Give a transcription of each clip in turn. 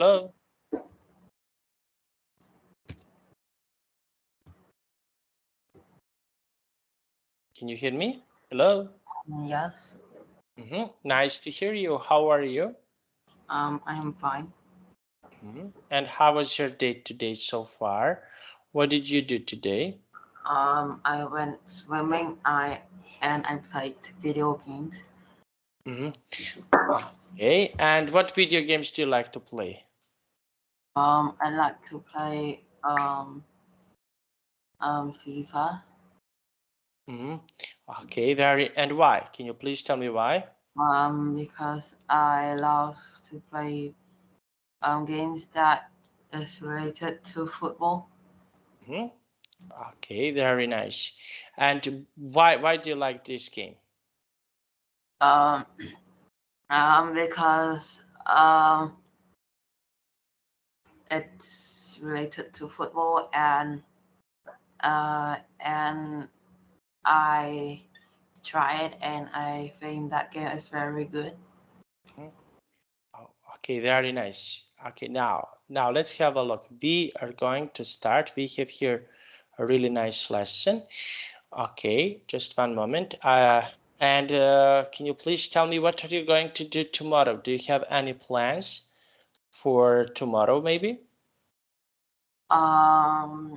Hello? Can you hear me? Hello? Yes. Nice to hear you. How are you? I am fine. And how was your day today so far? What did you do today? I went swimming. I played video games. Okay. And what video games do you like to play? I like to play FIFA. Okay. And why? Can you please tell me why? Because I love to play games that is related to football. Okay. Very nice. And why do you like this game? Um, because it's related to football and I try it and I think that game is very good. Okay, very nice. Okay, now let's have a look. We are going to start. We have here a really nice lesson. Okay, just one moment. And can you please tell me what are you going to do tomorrow? Do you have any plans for tomorrow, maybe? I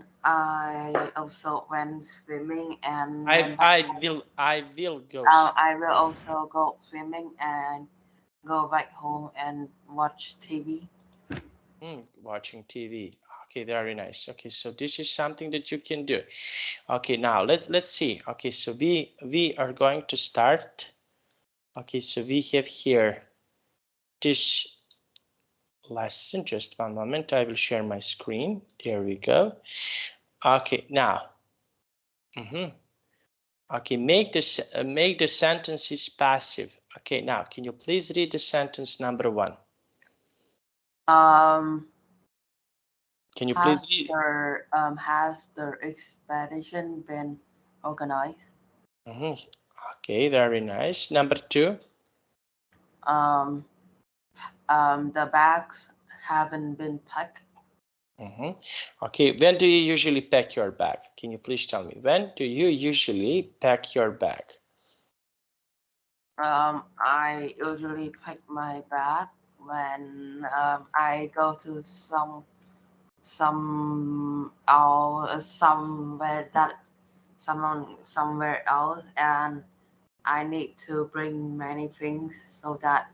also went swimming and I went back. I will go I will also go swimming and go back home and watch TV. watching TV. Okay, very nice. Okay, so this is something that you can do. Okay, now let's see. Okay, so we are going to start. Okay, so we have here this lesson. Just one moment. I will share my screen. There we go. Okay, now. Okay, make the sentences passive. Okay, now can you please read the sentence number 1? Can you please read? Has the expedition been organized? Okay, very nice. Number 2. The bags haven't been packed. Okay, when do you usually pack your bag? Can you please tell me? When do you usually pack your bag? I usually pack my bag when I go to some somewhere that somewhere else, and I need to bring many things so that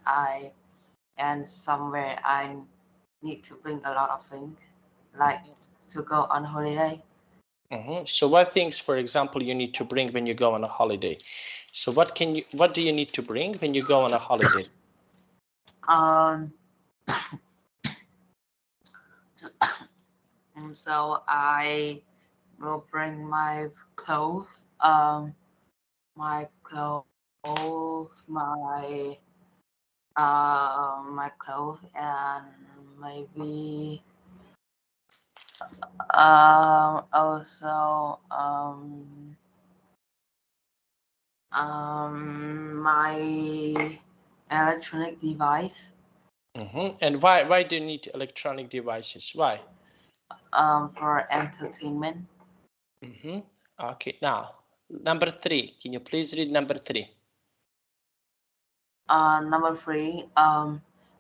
somewhere I need to bring a lot of things, like to go on holiday. So what things, for example, you need to bring when you go on a holiday? So what do you need to bring when you go on a holiday? Um, so I will bring my clothes, my clothes, and maybe also my electronic device And why do you need electronic devices? Why? for entertainment. Okay, now number 3. Can you please read number 3? Number 3,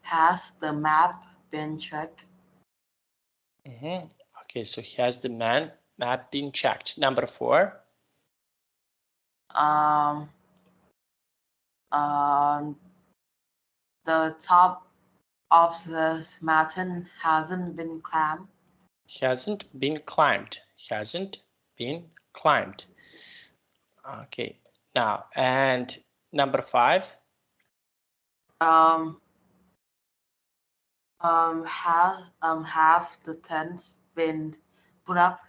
has the map been checked? Okay, so has the map been checked? Number 4. Um, um, the top of the mountain hasn't been climbed. Hasn't been climbed. Hasn't been climbed. Okay, now and number 5. Um, have the tents been put up?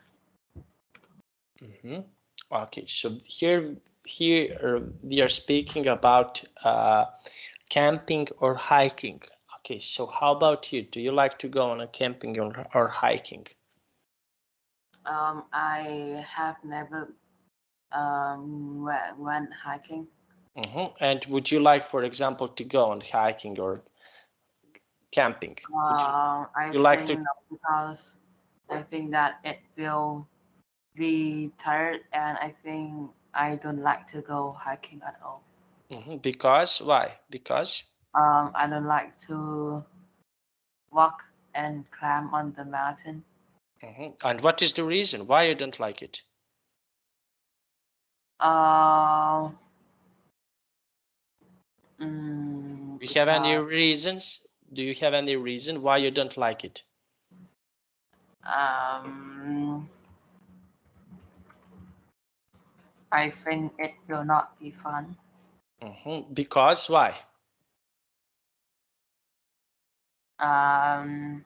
Okay, so here we are speaking about camping or hiking. Okay, so how about you? Do you like to go on a camping or hiking? I have never went hiking. And would you like, for example, to go on hiking or camping? I You like think to? no, because I think that it will be tired, and I think I don't like to go hiking at all. Because why? Because I don't like to walk and climb on the mountain. and what is the reason why you don't like it? Uh, Do you have any because reasons? Do you have any reason why you don't like it? um, I think it will not be fun. Because why? Um,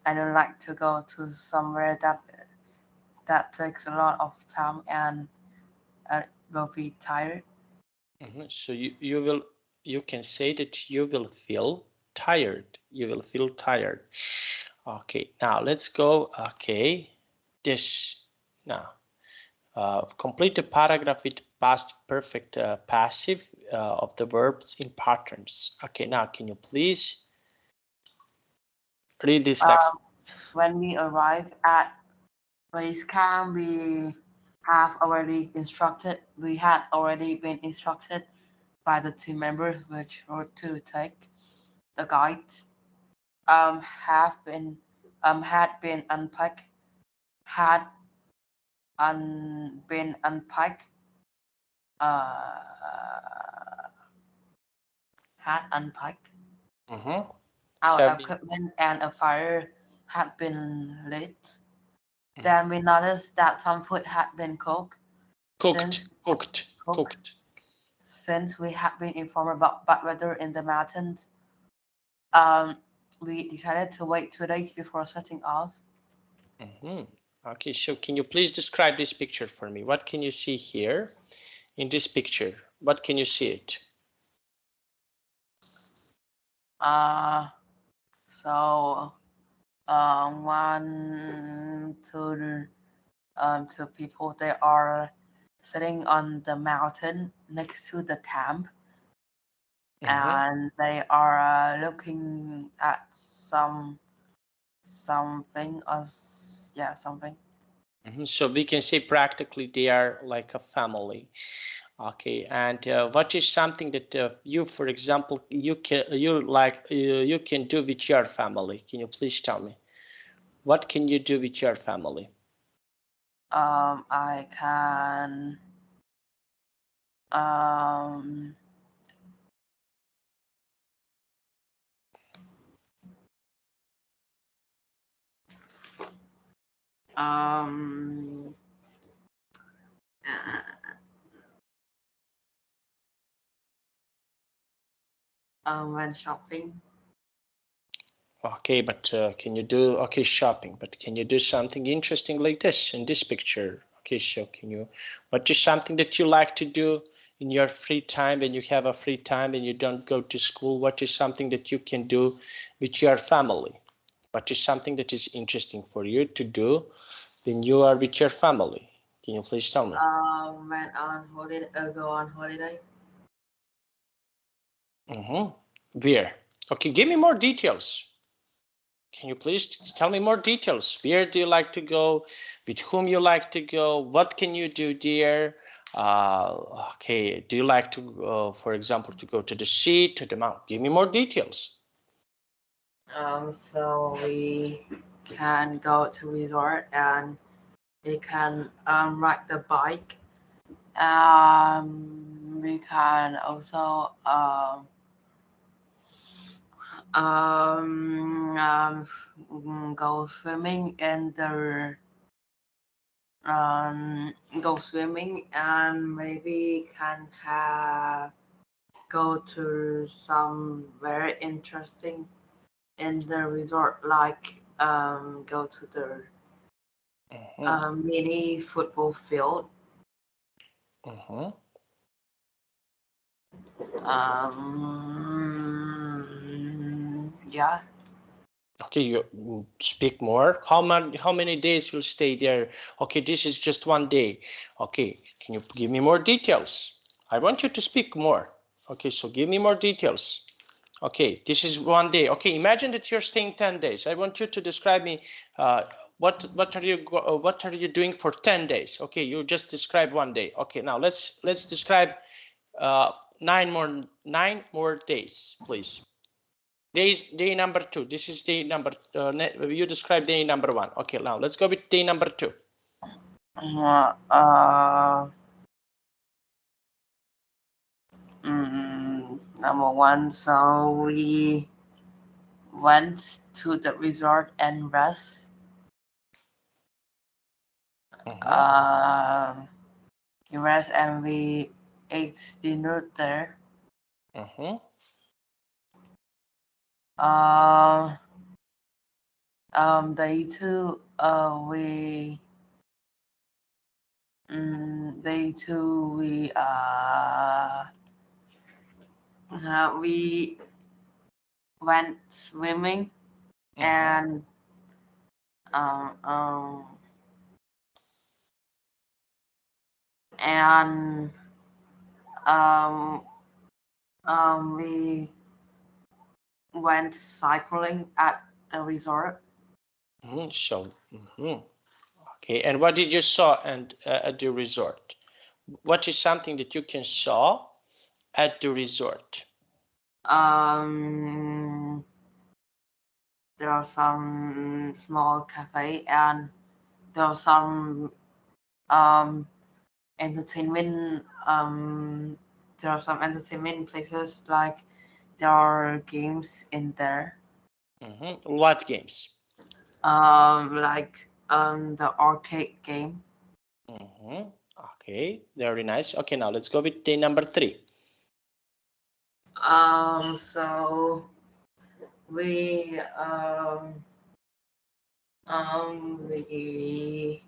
I don't like to go to somewhere that takes a lot of time and will be tired. So you can say that you will feel tired. You will feel tired. Okay, now let's go. Okay, this now complete the paragraph with past perfect passive of the verbs in patterns. Okay, now can you please read this text? When we arrive at place camp, we had already been instructed by the team members which route to take. The guides have been had been unpacked had been unpacked uh, had unpacked. Mm-hmm. Our Have been equipment and a fire had been lit. mhm. Then we noticed that some food had been cooked. Cooked, Since cooked, cooked, cooked. since we had been informed about bad weather in the mountains, um, we decided to wait 2 days before setting off. Okay, so can you please describe this picture for me? What can you see here in this picture? What can you see it? Uh, so one, two people they are sitting on the mountain next to the camp, Mm-hmm. and they are looking at something or yeah something. So we can say practically they are like a family. Okay, and what is something that you, for example, you can do with your family? Can you please tell me? What can you do with your family? I can um um when shopping. Okay, but can you do okay shopping? But can you do something interesting like this in this picture? Okay, so can you? What is something that you like to do in your free time when you have a free time and you don't go to school? What is something that you can do with your family? What is something that is interesting for you to do when you are with your family? Can you please tell me? When on holiday, go on holiday. Where? Okay, give me more details. Can you please tell me more details? Where do you like to go? With whom you like to go? What can you do there? Okay, do you like to, for example, to go to the sea, to the mountain? Give me more details. So we can go to resort and we can ride the bike. We can also go swimming in the go swimming and maybe can have go to some very interesting in the resort like go to the Mhm, mini football field. mhm. Yeah. Okay, you speak more. How many days you'll stay there? Okay, this is just one day. Okay, can you give me more details? I want you to speak more. Okay, so give me more details. Okay, this is 1 day. Okay, imagine that you're staying 10 days. I want you to describe me what are you doing for 10 days? Okay, you just describe 1 day. Okay, now let's describe 9 more days, please. Day number 2. This is day number you describe day number 1. Okay, now let's go with day number 2. Number one, so we went to the resort and rest. We rest and we ate dinner there. Day two, day two we went swimming and and we went cycling at the resort. So, okay. And what did you saw at the resort? What is something that you can saw at the resort? There are some small cafe and there are some entertainment. There are some entertainment places, like there are games in there. What games? Like the arcade game. Okay, very nice. Okay, now let's go with day number 3. So we we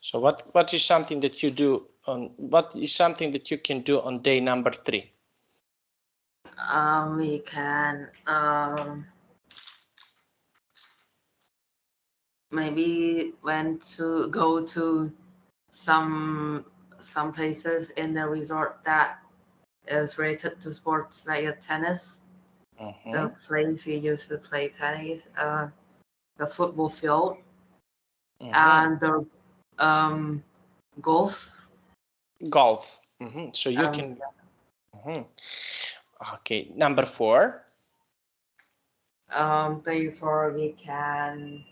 So what is something that you do on what is something that you can do on day number 3? We can maybe went to go to some places in the resort that is related to sports, like tennis. The place we used to play tennis, the football field, and the golf. Golf. So you can. Okay, number 4. Therefore we can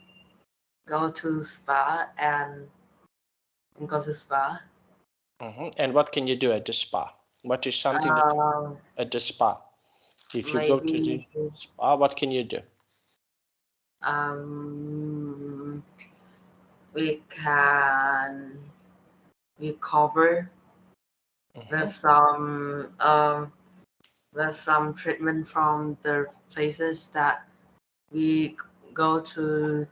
go to spa and go to spa. And what can you do at the spa? What is something that you at the spa? If you go to the spa, what can you do? We can recover with some treatment from the places that we go to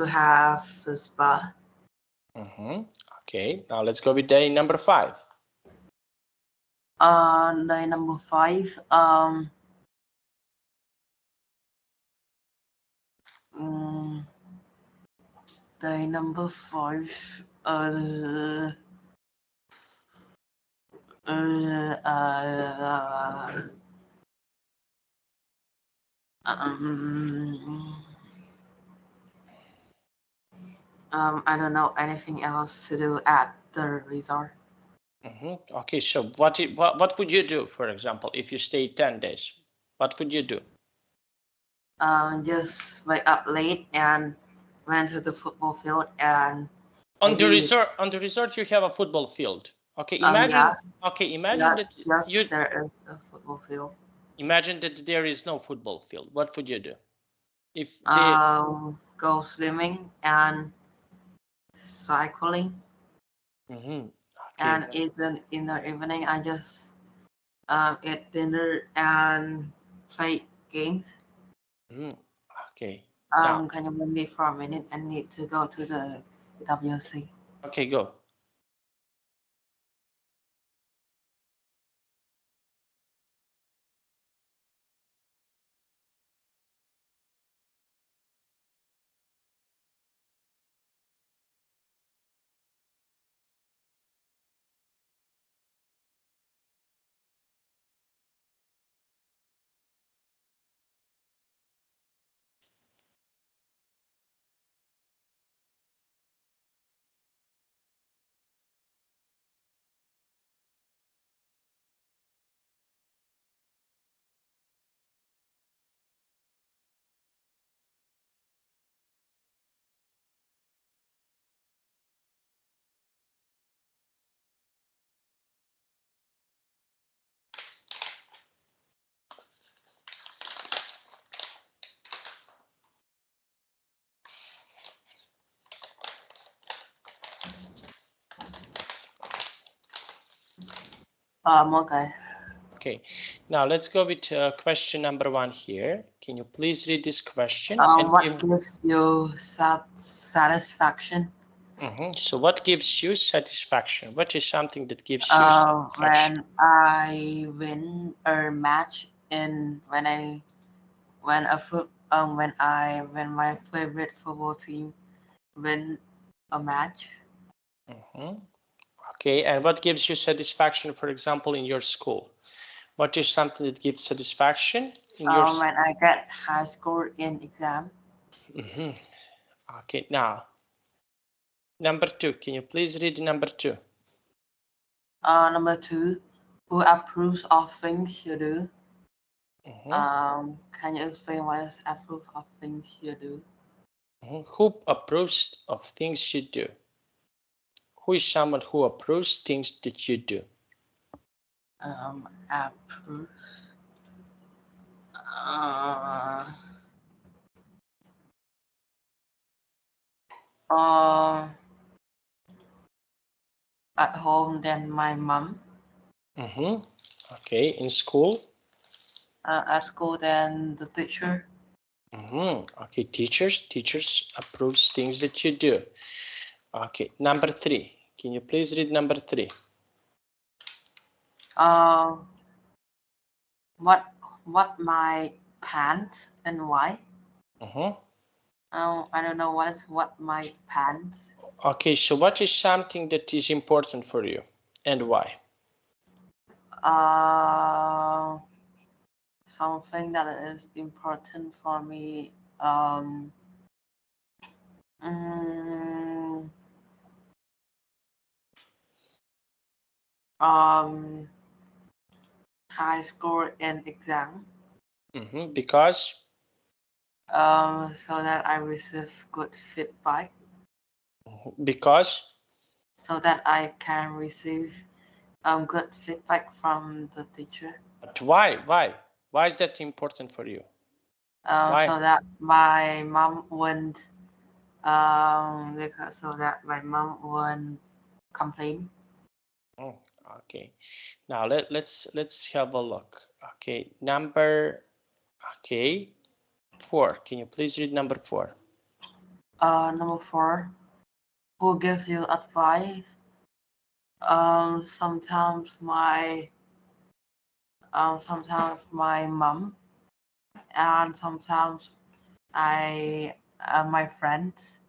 have the spa. Okay, now let's go with day number 5. Day number 5, day number 5, I don't know anything else to do at the resort. Okay, so what would you do, for example, if you stay 10 days? What would you do? Just wake up late and went to the football field and on the resort you have a football field. Okay, imagine that yes, there is a football field. Imagine that there is no football field. What would you do? If go swimming and cycling. Okay. And in the evening I just eat dinner and play games. Okay. Now, Can you wait me for a minute? I need to go to the WC. okay, go. Okay. Okay. Now let's go with question number 1 here. Can you please read this question and What give? gives you satisfaction? So what gives you satisfaction? What is something that gives you satisfaction? When I win a match in when my favorite football team win a match. Okay, and what gives you satisfaction, for example, in your school? What is something that gives satisfaction in your school? When I get high score in exam. Okay, now number 2. Can you please read number 2? Number two, who approves of things you do? Can you explain what is approve of things you do? Who approves of things you do? Who is someone who approves things that you do? Approve. Uh, uh, at home, then my mom. Okay, in school? At school, then the teacher. Okay, teachers approves things that you do. Okay, number 3. Can you please read number 3? Uh, what my pants and why? I don't know what my pants. Okay, so what is something that is important for you and why? Uh, Something that is important for me. Mm, um, High score in exam. Because? So that I receive good feedback. Because? So that I can receive good feedback from the teacher. But why? Why is that important for you? Why? So that my mom won't because so that my mom won't complain. Okay. Now let's have a look. Okay, number 4. Can you please read number 4? Number four, who gives you advice? Sometimes my mom, and sometimes I my friends.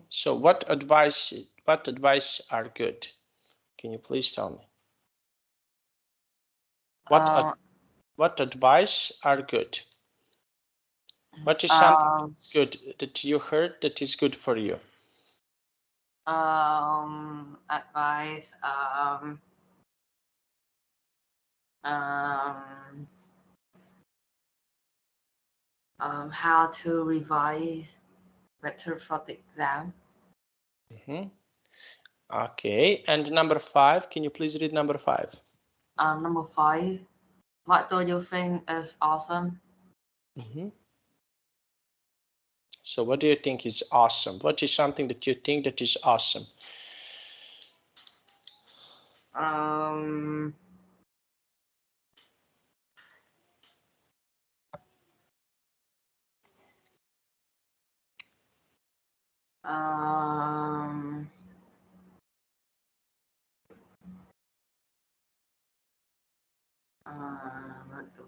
So what advice are good? Can you please tell me? What Uh, what advice are good? What is something um, that's good that you heard that is good for you? Advice. Um, how to revise better for the exam. Okay, and number 5, can you please read number 5? Number five, what do you think is awesome? So what do you think is awesome? What is something that you think that is awesome? Um, Um, what do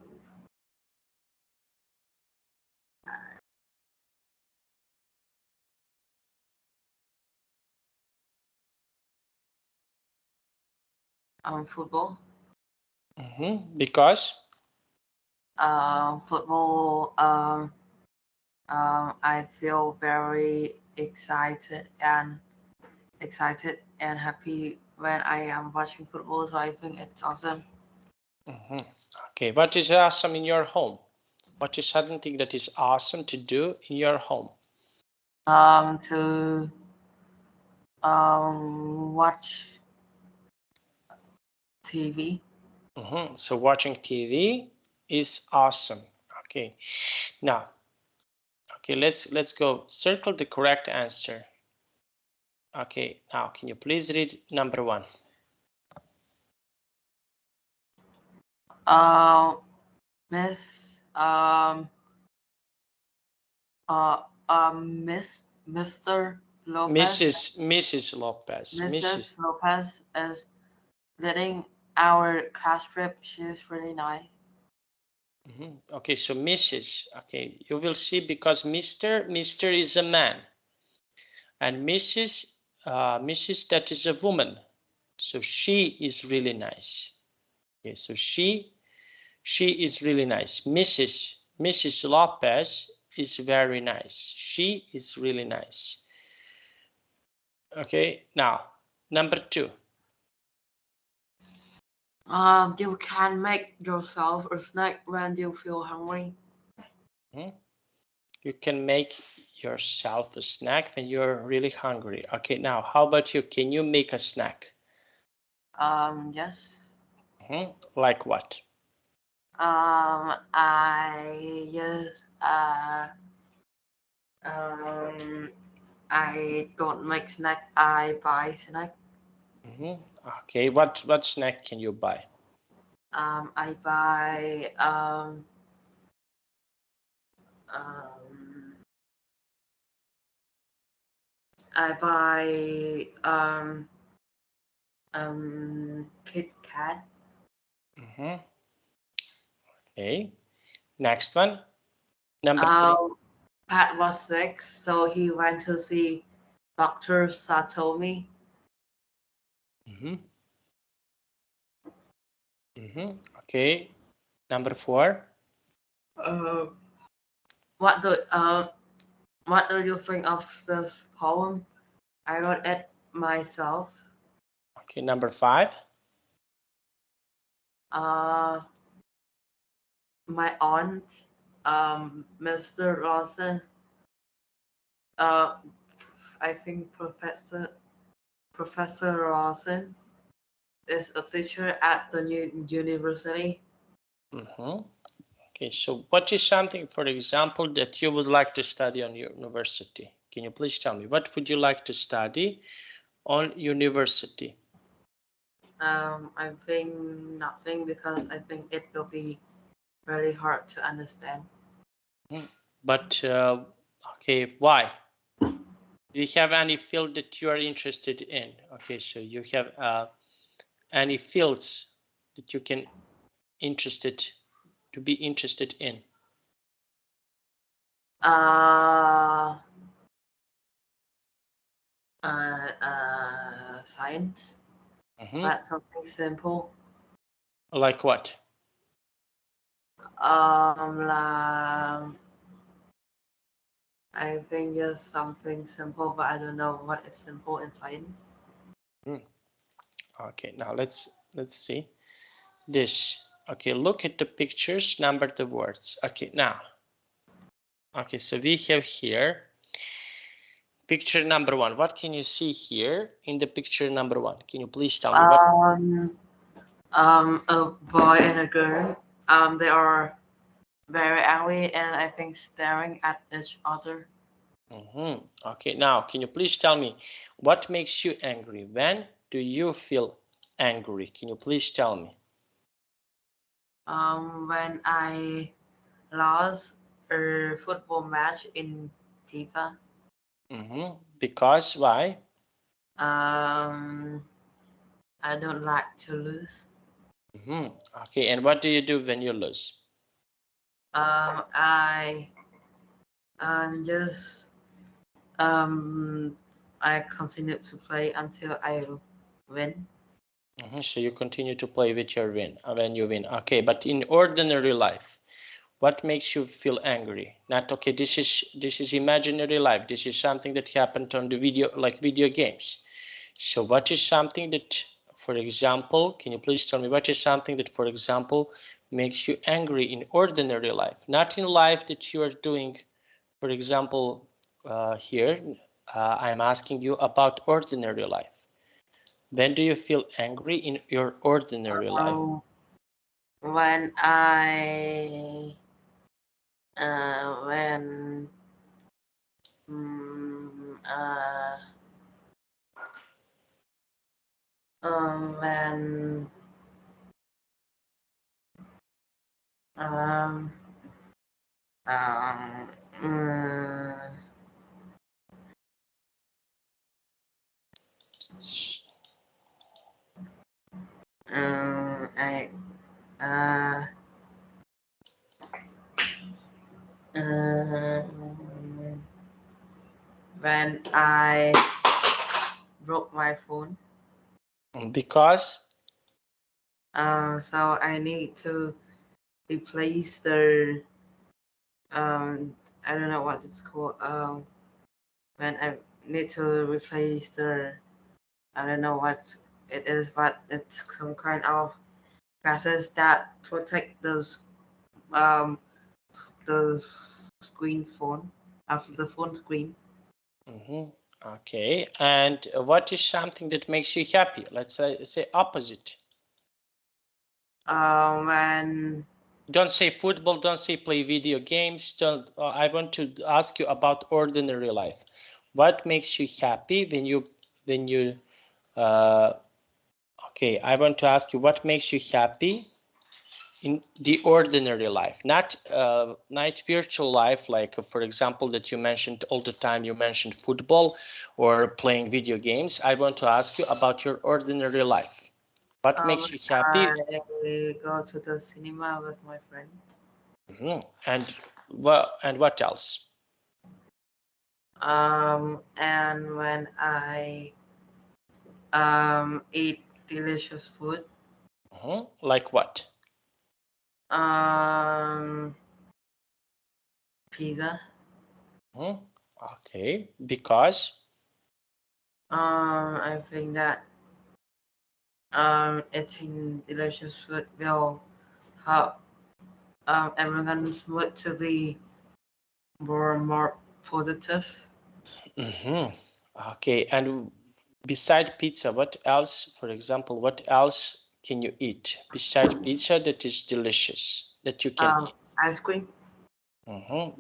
football. Because Football. I feel very excited and happy when I am watching football. So I think it's awesome. okay, what is awesome in your home? What is something that is awesome to do in your home? To watch TV. So watching TV is awesome. Okay, now, okay, let's go. Circle the correct answer. Okay, now can you please read number 1? Miss Mr. Lopez, Mrs. Lopez. Mrs. Lopez is leading our class trip. She's really nice. Okay, so Mrs. Okay, you will see because Mr. is a man, and Mrs. that is a woman. So she is really nice. Okay, so she is really nice. Mrs. Lopez is very nice. She is really nice. Okay, now number 2. You can make yourself a snack when you feel hungry. You can make yourself a snack when you're really hungry. Okay, now how about you? Can you make a snack? Yes. Like what? I just I don't make snack. I buy snack. Okay, what snack can you buy? I buy um, I buy Kit Kat. Okay, next one. Number 3. Pat was sick, so he went to see Doctor Satomi. Okay, number 4. Uh, what do uh what do you think of this poem? I wrote it myself. Okay, number 5. Uh, my aunt, Mr. Lawson, uh, I think Professor Lawson is a teacher at the new university. Okay, so what is something, for example, that you would like to study on your university? Can you please tell me what would you like to study on university? I think nothing because I think it will be very hard to understand. But okay, why? Do you have any field that you are interested in? Okay, so you have any fields that you can interested to be interested in? Uh, Science. That's something simple. Like what? I think just something simple, but I don't know what is simple in science. Okay, now let's see this. Okay, look at the pictures, number the words. Okay, now. Okay, so we have here picture number 1. What can you see here in the picture number 1? Can you please tell me what? A boy and a girl. They are very angry and I think staring at each other. Okay, now can you please tell me what makes you angry? When do you feel angry? Can you please tell me? When I lost a football match in FIFA. Because why? I don't like to lose. Okay, and what do you do when you lose? I just I continue to play until I win. So you continue to play with your win when you win. Okay, but in ordinary life, what makes you feel angry? Not okay. This is imaginary life. This is something that happened on the video games. So what is something that, for example, can you please tell me what is something that, for example, makes you angry in ordinary life, not in life that you are doing, for example, here, I'm asking you about ordinary life. When do you feel angry in your ordinary life? Um, when I when mm, when um um mm, I uh um, when I broke my phone. Because So I need to replace the I don't know what it's called. When I need to replace the I don't know what it is, but it's some kind of glasses that protect um the screen phone of the phone screen. okay, and what is something that makes you happy? Let's say opposite. When Don't say football, don't say play video games. Don't. I want to ask you about ordinary life. What makes you happy when you okay, I want to ask you what makes you happy in the ordinary life, not virtual life, like for example that you mentioned all the time. You mentioned football or playing video games. I want to ask you about your ordinary life. What makes you happy? I go to the cinema with my friend. And what else? And when I eat delicious food. Like what? Um, Pizza. Okay, because I think that eating delicious food will help everyone's mood to be more positive. okay, and beside pizza, what else, for example, what else can you eat beside pizza that is delicious that you can eat? Ice cream.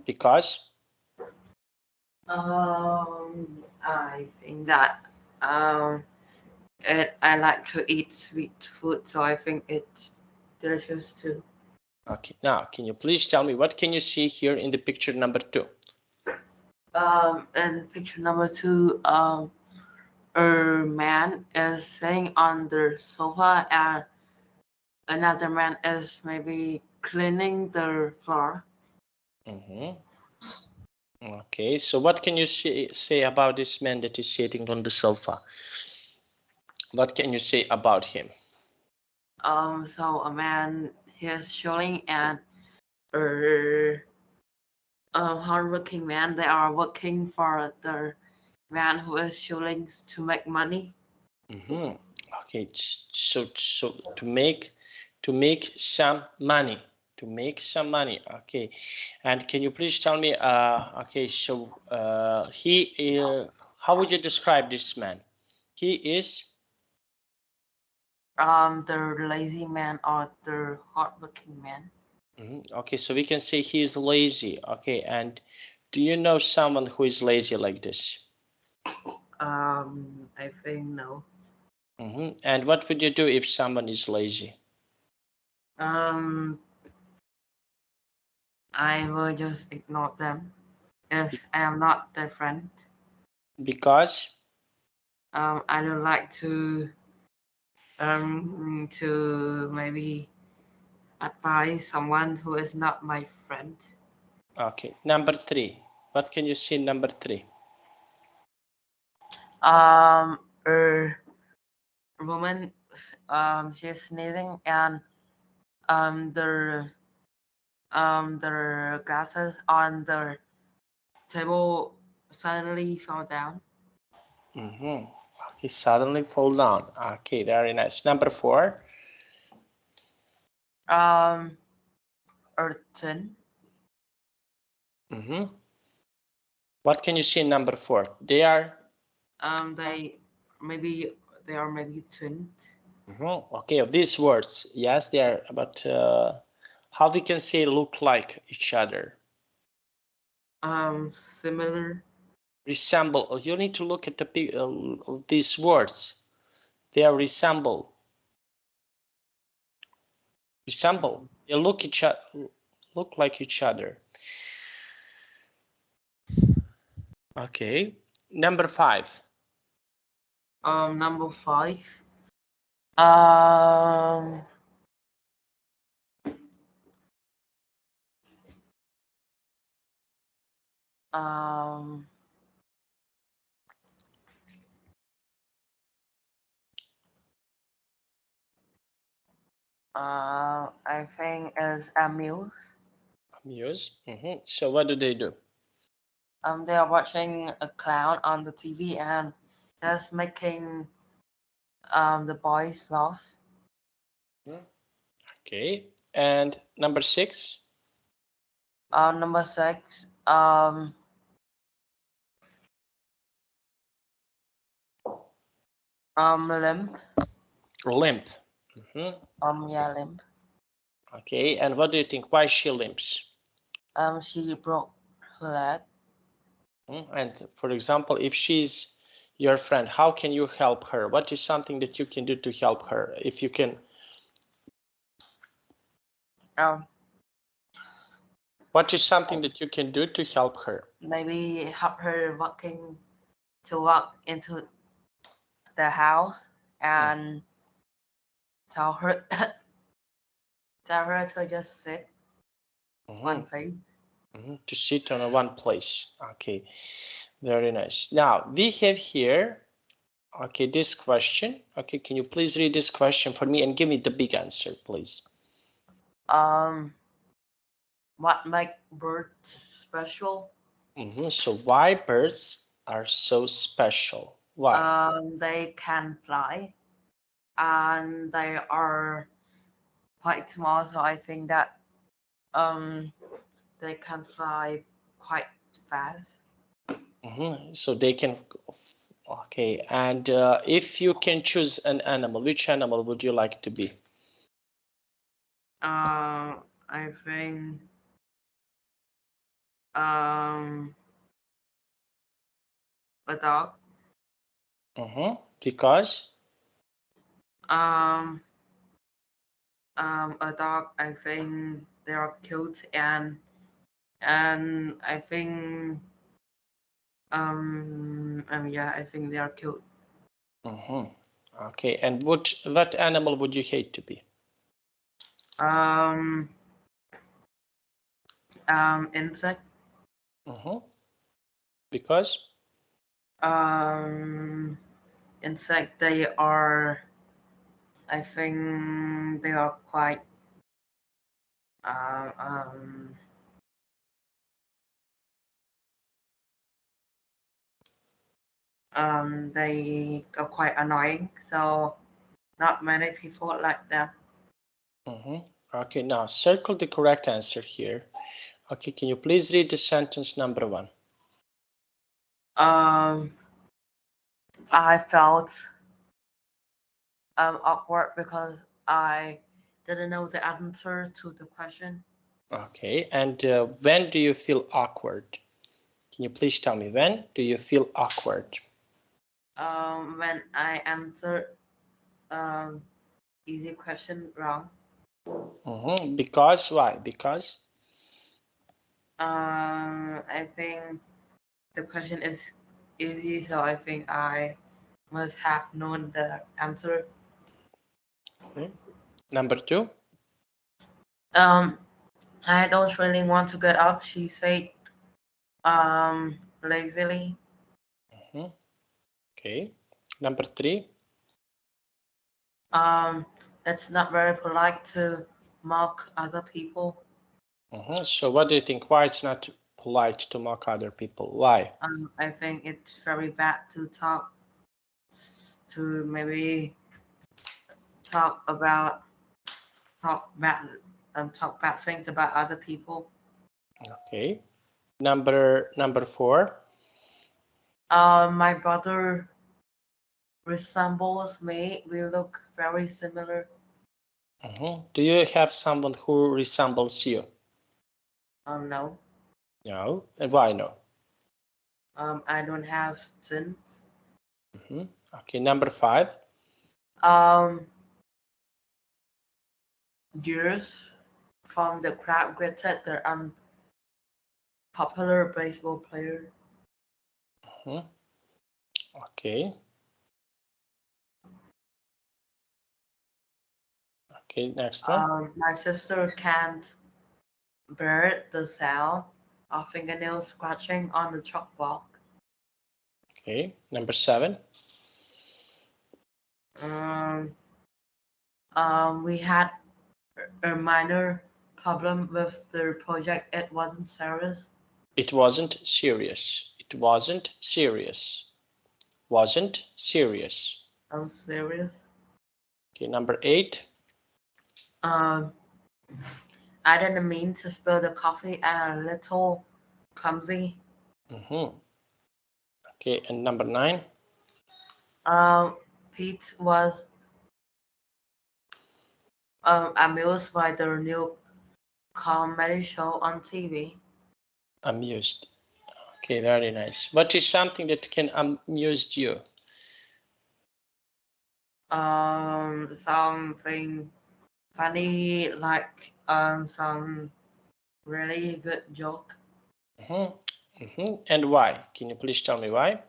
Because I think that I like to eat sweet food, so I think it's delicious too. okay, now can you please tell me what can you see here in the picture number 2? And picture number two, a man is sitting on the sofa, and another man is maybe cleaning the floor. Okay, so what can you say about this man that is sitting on the sofa? What can you say about him? So a man is showing and a hardworking man. They are working for the man who is showing to make money. Okay, so to make some money, to make some money. Okay, and can you please tell me? Okay, so how would you describe this man? He is. The lazy man or the hardworking man. Okay, so we can say he is lazy. Okay, and do you know someone who is lazy like this? I think no. And what would you do if someone is lazy? Um, I will just ignore them if I am not their friend. Because I don't like to maybe advise someone who is not my friend. okay. Number 3. What can you see in number 3? A woman, she's sneezing, and the glasses on the table suddenly fell down. Okay, suddenly fall down. Okay, very nice. Number 4. Urchin. What can you see in number 4? They are They maybe they are maybe twins. okay, of these words, yes, they are, but how we can say look like each other? Similar. Resemble. Oh, you need to look at these words. They are resemble. Resemble. They look like each other. Okay. Number 5. Number 5. Um, um, I think is Amuse. Amuse. So what do they do? They are watching a clown on the TV and just making the boys laugh. Okay. And number 6. Number 6. Limp. Limp. Yeah, limp. Okay. And what do you think? Why she limps? She broke her leg. And for example, if she's your friend, how can you help her? What is something that you can do to help her? If you can, Um, what is something that you can do to help her? Maybe help her walk into the house and tell her tell her to just sit one place. To sit on one place. Okay, very nice. Now we have here, okay, this question. Okay, can you please read this question for me and give me the big answer, please? What make birds special? So why birds are so special? Why? They can fly and they are quite small, so I think that um they can fly quite fast. So they can. Okay, and if you can choose an animal, which animal would you like to be? I think um a dog. Because Um a dog. I think they are cute, and I think yeah, I think they are cute. okay, and what animal would you hate to be? Um Insect. Because Um Insect, they are, I think they are quite uh, um they are quite annoying, so not many people like them. okay, now circle the correct answer here. Okay, can you please read the sentence number 1? um I felt awkward because I didn't know the answer to the question. Okay, and when do you feel awkward? Can you please tell me, when do you feel awkward? When I answered um easy question wrong. Because why? Because I think the question is easy, so I think I must have known the answer. Okay. Number 2. I don't really want to get up, she said, lazily. Okay. Number 3. Um, it's not very polite to mock other people. So what do you think? Why it's not polite to mock other people? Why? I think it's very bad to to maybe talk about talk bad talk bad things about other people. Okay. Number 4. My brother resembles me. We look very similar. Do you have someone who resembles you? No. No. And why no? I don't have twins. Okay. Number 5. Um, Years from the crowd greeted the unpopular baseball player. Okay. Okay. Next one. My sister can't bear the sound of fingernails scratching on the chalkboard. Okay. Number 7. Um, we had a minor problem with the project. It wasn't serious. It wasn't serious. It wasn't serious. Wasn't serious. I'm serious. Okay. Number 8. Um, I didn't mean to spill the coffee and a little clumsy. Okay. And number 9. Um, Pete was amused by the new comedy show on TV. Amused. Okay. Very nice. What is something that can amuse you? Something funny, like some really good joke. And why? Can you please tell me why?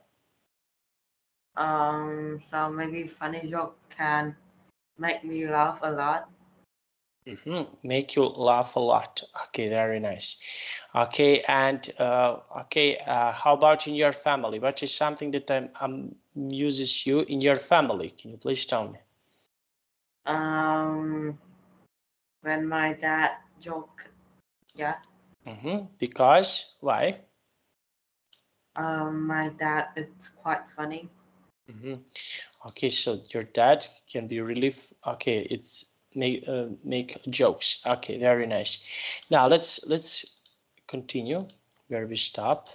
Some maybe funny joke can make me laugh a lot. Make you laugh a lot. Okay, very nice. Okay, and how about in your family? What is something that amuses you in your family? Can you please tell me? Um, when my dad joke, yeah. Because why? My dad, it's quite funny. Okay, so your dad can be really okay. It's make jokes. Okay, very nice. Now let's continue where we stop.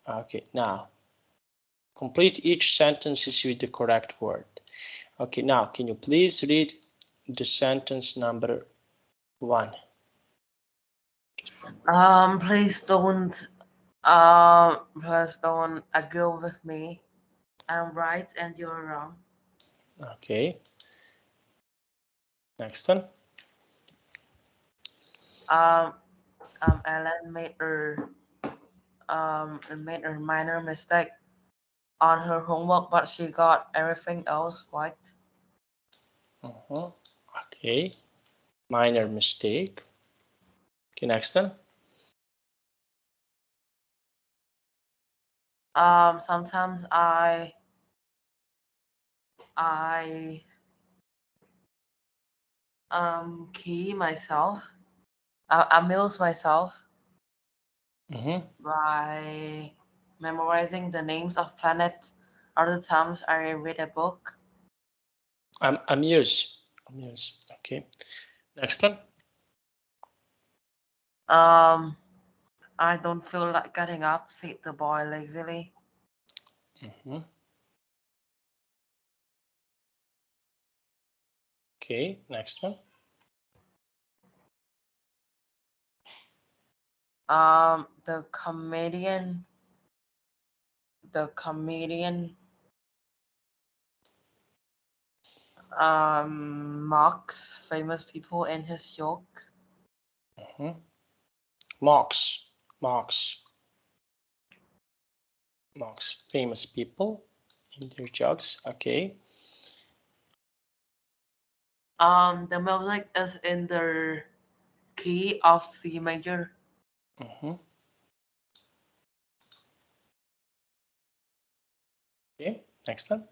Okay, now complete each sentences with the correct word. Okay, now can you please read the sentence number 1? Please don't argue with me. I'm right and you're wrong. Okay, next one. Um, Ellen made a minor mistake on her homework, but she got everything else right. Okay, minor mistake. Okay, next one. Sometimes I key myself. I amuse myself by memorizing the names of planets. Other times I read a book. I'm amuse. Amuse. Okay, next one. Um, I don't feel like getting up, said the boy lazily. Okay, next one. The comedian mocks famous people in his joke. Mocks. Mocks. most famous people in their jokes. Okay. The music is in the key of C major. Okay, next one.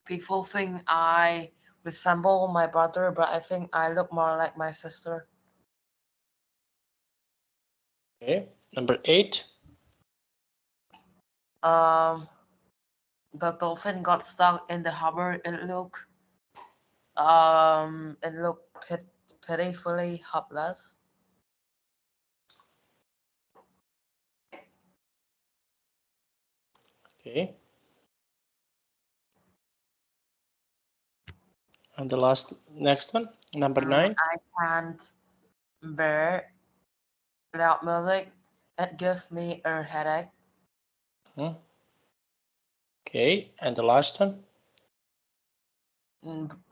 People think I resemble my brother, but I think I look more like my sister. Okay, number 8. Um, the dolphin got stuck in the harbor. It looked pitifully helpless. Okay, and the next one, number 9. I can't bear loud music. It gives me a headache. Okay, and the last one.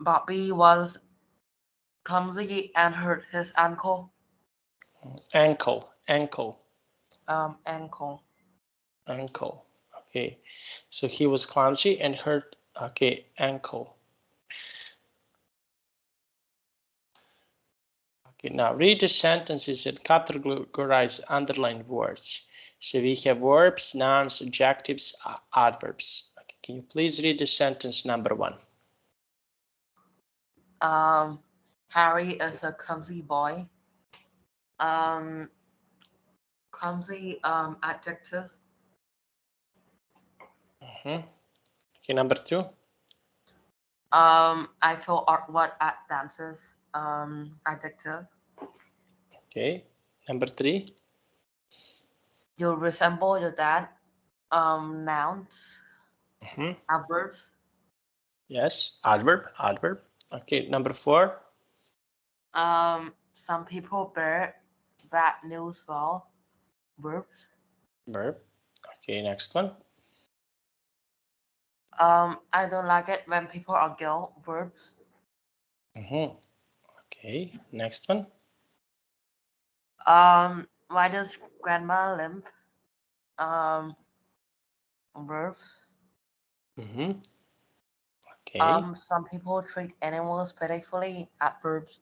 Bobby was clumsy and hurt his ankle. Ankle. Ankle. Okay, so he was clumsy and hurt. Okay, ankle. Okay, now read the sentences and categorize underlined words. So we have verbs, nouns, adjectives, adverbs. Okay, can you please read the sentence number 1? Harry is a clumsy boy. Clumsy, adjective. Okay, number 2. I feel awkward at dances. Adjective. Okay, number 3. You resemble your dad. Nouns. Adverb. Yes, adverb. Okay, number 4. Some people bear bad news well. Verbs. Verb. Okay, next one. I don't like it when people argue. Verbs. Okay, next one. Why does grandma limp? Verbs. Okay, Some people treat animals pitifully. Adverbs.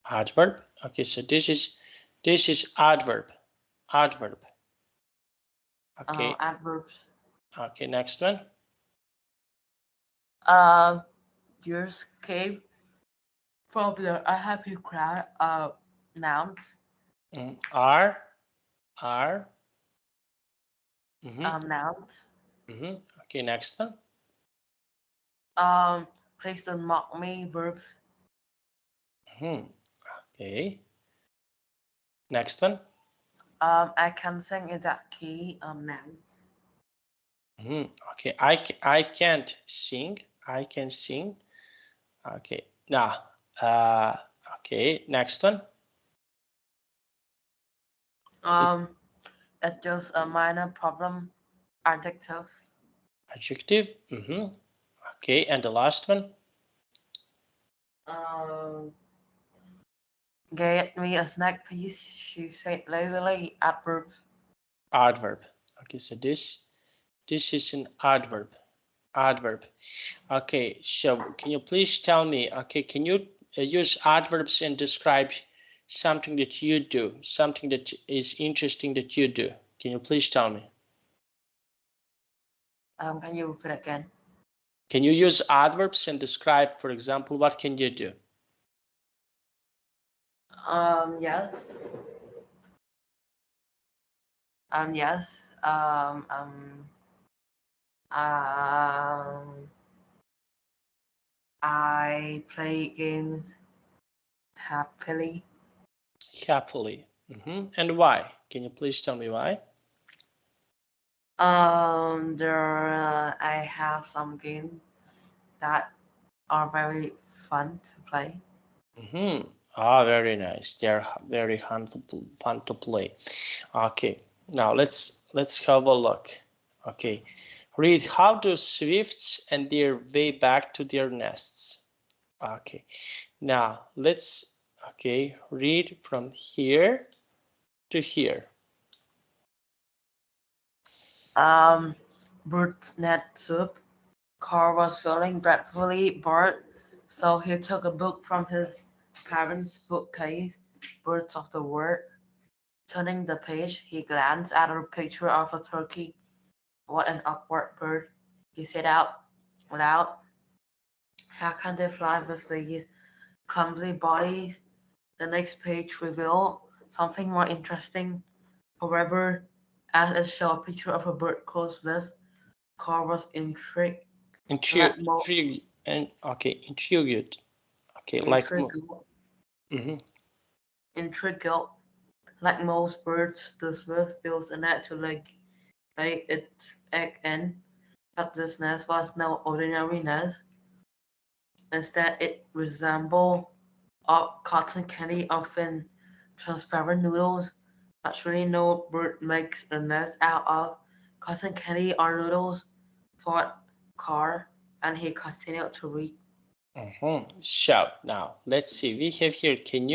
adverb. Okay, so this is adverb. Okay, Adverbs. okay, next one. You escape from the unhappy crowd. Nouns. Are. Nouns. Okay, next one. Please don't mock me. Verbs. Okay, next one. I can sing in that key. Nouns. Okay, I can't sing. I can sing. Okay, now, okay, next one. It's It's just a minor problem. Adjective. adjective. Okay, and the last one. Get me a snack, please. She said lazily. Adverb. Adverb. Okay, so this is an adverb. Okay, so can you please tell me, okay, can you use adverbs and describe something that you do, something that is interesting that you do? Can you please tell me? Can you repeat again? Can you use adverbs and describe, for example, what can you do? Yes. Yes. I play games happily. Happily. And why? Can you please tell me why? I have some games that are very fun to play. Very nice. They are very fun to play. Okay, now let's have a look. Okay, read how do swifts and their way back to their nests. Okay, now let's read from here to here. bird's nest soup. Carl was feeling dreadfully bored, so he took a book from his parents' bookcase, Birds of the World. Turning the page, he glanced at a picture of a turkey. What an awkward bird, he said out loud. How can they fly with these clumsy bodies? The next page revealed something more interesting. However, as it showed a picture of a bird close with, Carl was intrigued. Like mo- Intrigue and okay, intrigued. Okay, like intrigued, mm-hmm. intrigued. Like most birds, the swift builds a net to lay its egg in, but this nest was no ordinary nest. Instead, it resembled a cotton candy of thin, transparent noodles. Naturally, no bird makes a nest out of cotton candy or noodles, thought Carr, and he continued to read. So now let's see. We have here. Can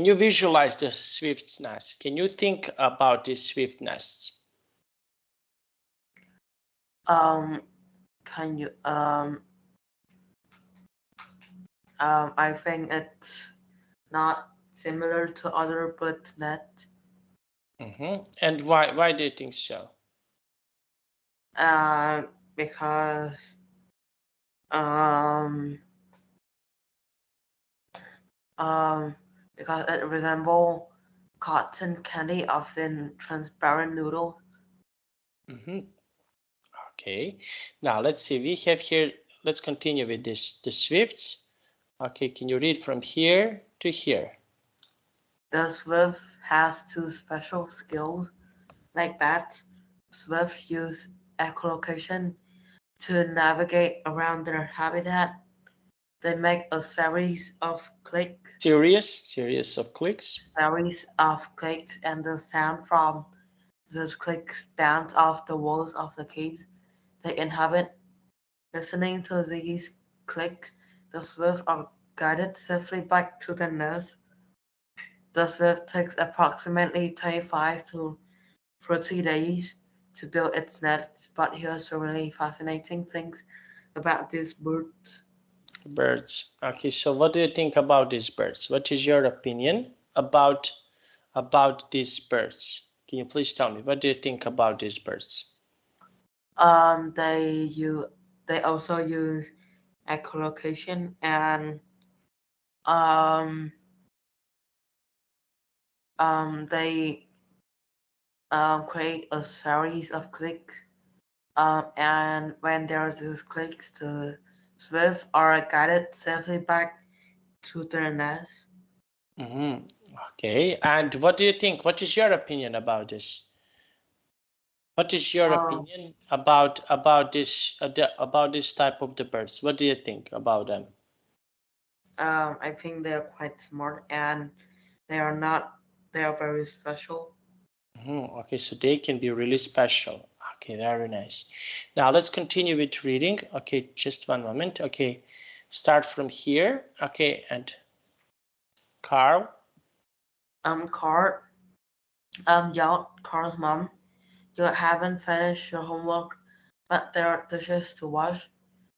you visualize the swift's nest? Can you think about these swift nests? Um, can you I think it's not similar to other bird net. And why do you think so? Uh, because um um because it resembles cotton candy of in transparent noodle. Okay. Now let's see. We have here. Let's continue with this. The swifts. Okay. Can you read from here to here? The Swift has two special skills like that. Swift use echolocation to navigate around their habitat. They make a Series of clicks. series of clicks, and the sound from those clicks bounce off the walls of the caves they inhabit. Listening to these clicks, the Swift are guided safely back to their nest. The Swift takes approximately 25 to 30 days to build its nest, but here's a really fascinating things about these birds. Birds. Okay. So what do you think about these birds? What is your opinion about these birds? Can you please tell me what do you think about these birds? Um, they use they also use echolocation and um they create a series of clicks. And when there's these clicks, the Swift are guided safely back to their nest. Okay. And what do you think? What is your opinion about this? What is your Um, opinion about this type of the birds? What do you think about them? I think they're quite smart and they are not. They are very special. Okay, so they can be really special. Okay, very nice. Now let's continue with reading. Okay, just one moment. Okay, start from here. Okay, and Carl. Carl, yelled Carl's mom. You haven't finished your homework, but there are dishes to wash.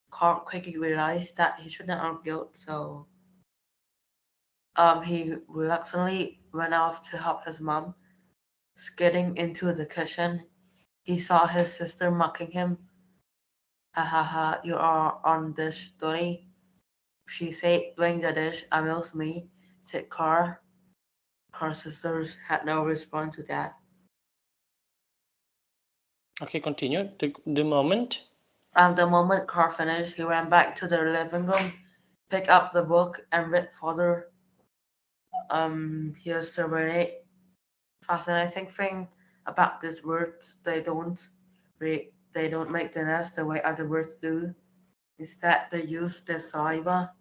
Carl quickly realized that he shouldn't argue, so he reluctantly went off to help his mom. Getting into the kitchen, he saw his sister mocking him. Ha ha ha, you are on dish dirty. She said, doing the dish amused me, said Carl. Carl's sisters had no response to that. Okay, continue. The moment. The moment Carl finished, he ran back to their living room, picked up the book, and read further. Here's the really fascinating thing about these words. They don't make the nest the way other words do. Instead, they use their saliva,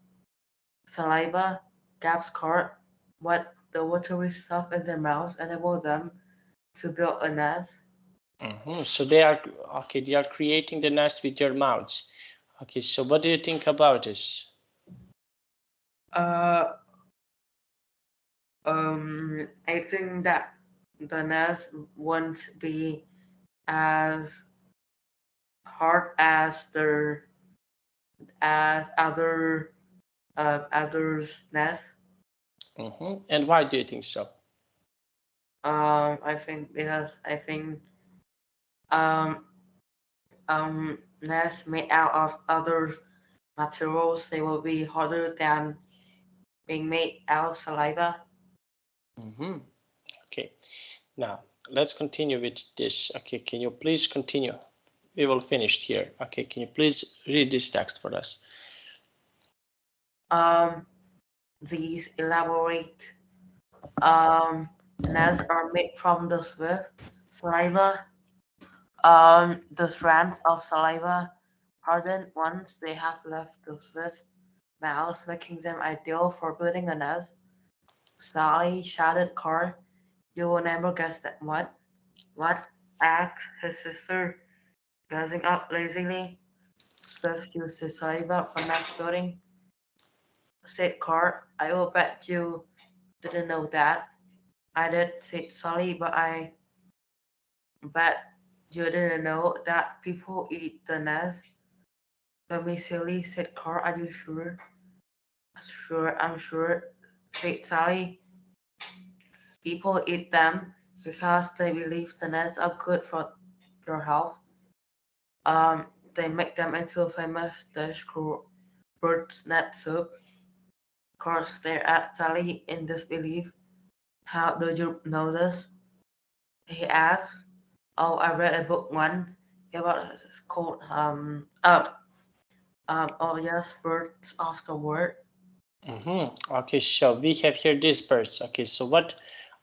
gaps card, what the watery stuff in their mouths enable them to build a nest. So they are okay. They are creating the nest with their mouths. Okay, so what do you think about this? Uh, I think that the nest won't be as hard as their as others nest. And why do you think so? I think because I think um nests made out of other materials, they will be harder than being made out of saliva. Okay, now let's continue with this. Okay, can you please continue? We will finish here. Okay, can you please read this text for us? Um, these elaborate nests are made from the swift saliva. The strands of saliva harden once they have left the swift mouths, making them ideal for building a nest. Sally shouted, "Carl, you will never guess that." "What? What?" asked his sister, gazing up lazily. "Swift used his saliva for nest building," said Carl. "I will bet you didn't know that." "I did," said Sally, "but I bet you didn't know that people eat the nest." "Don't be silly," said Carl. "Are you sure?" "Sure, I'm sure," said Sally. "People eat them because they believe the nuts are good for your health. They make them into a famous dish called bird's nut soup." Carl stared at Sally in disbelief. "How do you know this?" he asked. "Oh, I read a book once. It was called oh yes, Birds of the Word." Okay, so we have here these birds. Okay, so what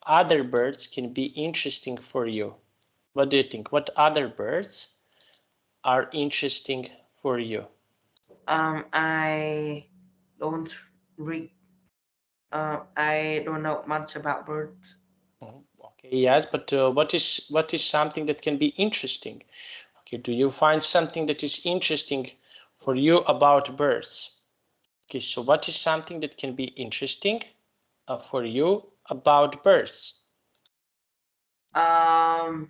other birds can be interesting for you? What do you think? What other birds are interesting for you? I don't read. I don't know much about birds. Okay, yes, but what is something that can be interesting? Okay, do you find something that is interesting for you about birds? Okay, so what is something that can be interesting for you about birds? Um,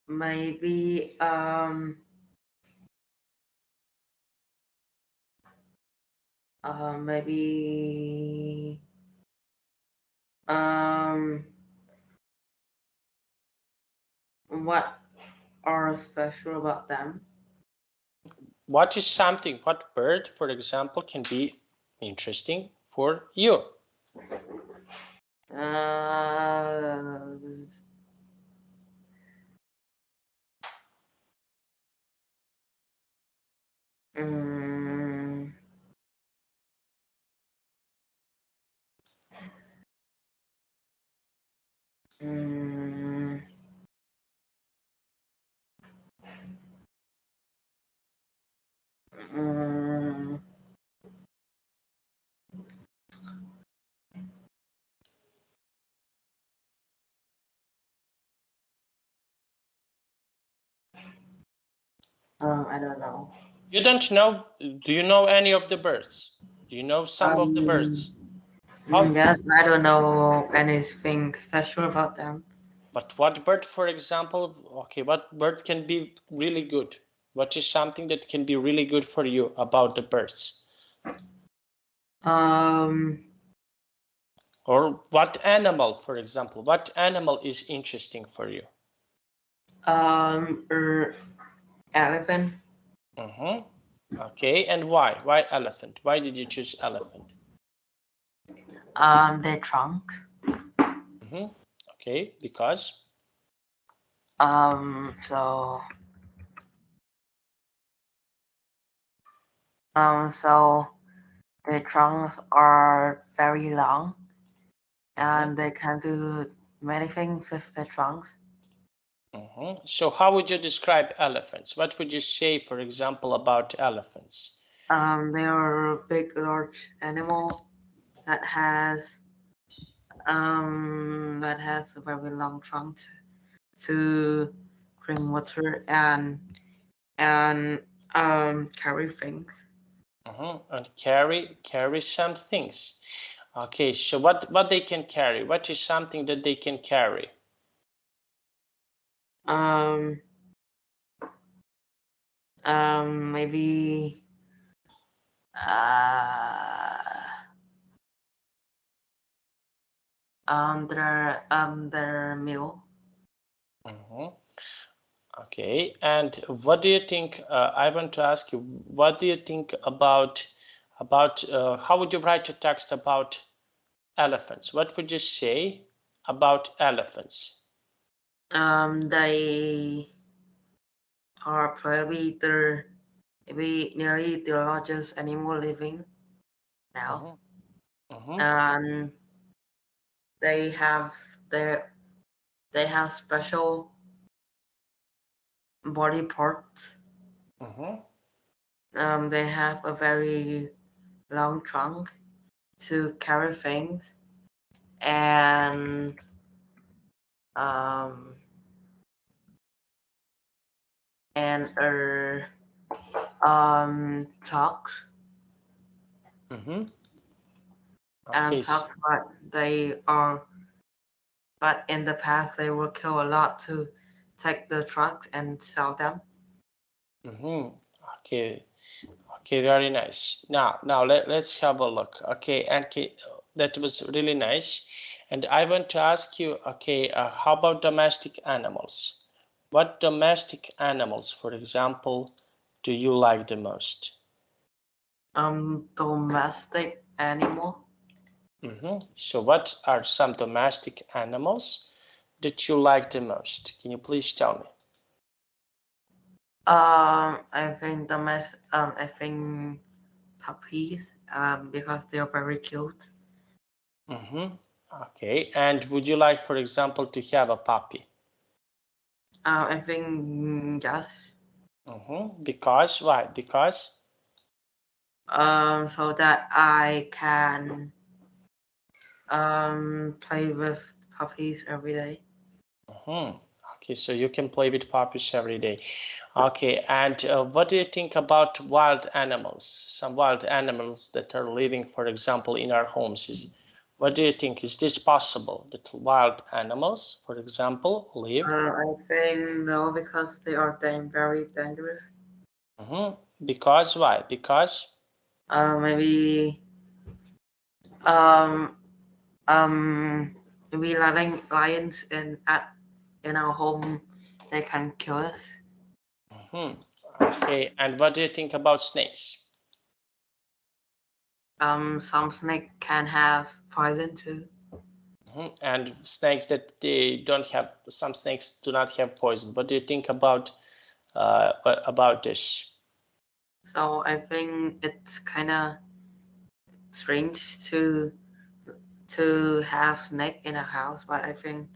maybe maybe um what are special about them? What is something, what bird, for example, can be interesting for you? Uh, mm, mm, mm, I don't know. You don't know? Do you know any of the birds? Do you know some of the Um, birds? How? yes, I don't know anything special about them. But what bird, for example, okay, what bird can be really good? What is something that can be really good for you about the birds? Um, Or what animal, for example, what animal is interesting for you? um, elephant. Okay, and why? Why elephant? Why did you choose elephant? Their trunks. Okay, because. So so their trunks are very long, and they can do many things with their trunks. So how would you describe elephants? What would you say, for example, about elephants? They are a big, large animal that has a very long trunk to drink water and carry things. And carry some things. Okay, so what they can carry? What is something that they can carry? Um, maybe their meal. Okay, and what do you think? I want to ask you, what do you think about how would you write a text about elephants? What would you say about elephants? They are probably maybe nearly the largest animal living now, and they have their they have special body parts. They have a very long trunk to carry things, and um, and talks and Okay. talks, but in the past they will kill a lot to take the trucks and sell them. Okay. Okay, very nice. Now let's have a look. Okay, and that was really nice. And I want to ask you, okay, how about domestic animals? What domestic animals, for example, do you like the most? Domestic animal. So what are some domestic animals that you like the most? Can you please tell me? I think I think puppies. Because they are very cute. Okay, and would you like, for example, to have a puppy? I think yes. Because why? Because So that I can play with puppies every day. Okay, so you can play with puppies every day. Okay, and what do you think about wild animals? Some wild animals that are living, for example, in our homes. What do you think? Is this possible that wild animals, for example, live? I think no, because they are very dangerous. Because why? Because Maybe um maybe lions in our home, they can kill us. okay, and what do you think about snakes? Some snake can have poison too. And snakes that they don't have, some snakes do not have poison. What do you think about this? So I think it's kind of strange to have snake in a house, but I think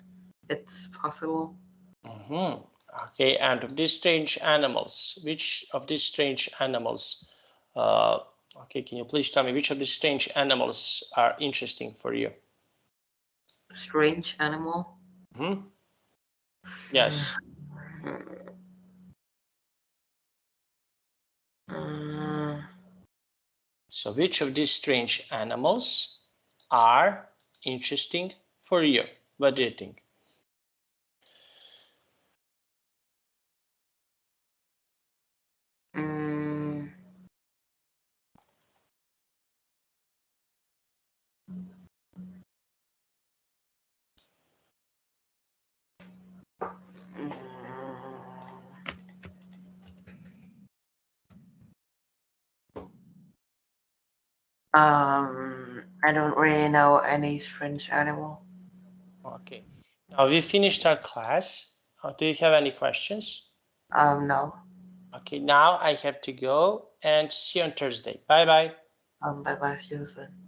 it's possible. Okay, and of these strange animals, which of these strange animals, uh, okay, can you please tell me which of these strange animals are interesting for you? Strange animal. Yes. Uh, So which of these strange animals are interesting for you? What do you think? mm, I don't really know any strange animal. Okay. Now we finished our class. Do you have any questions? No. Okay, now I have to go and see you on Thursday. Bye bye. Bye bye, Susan.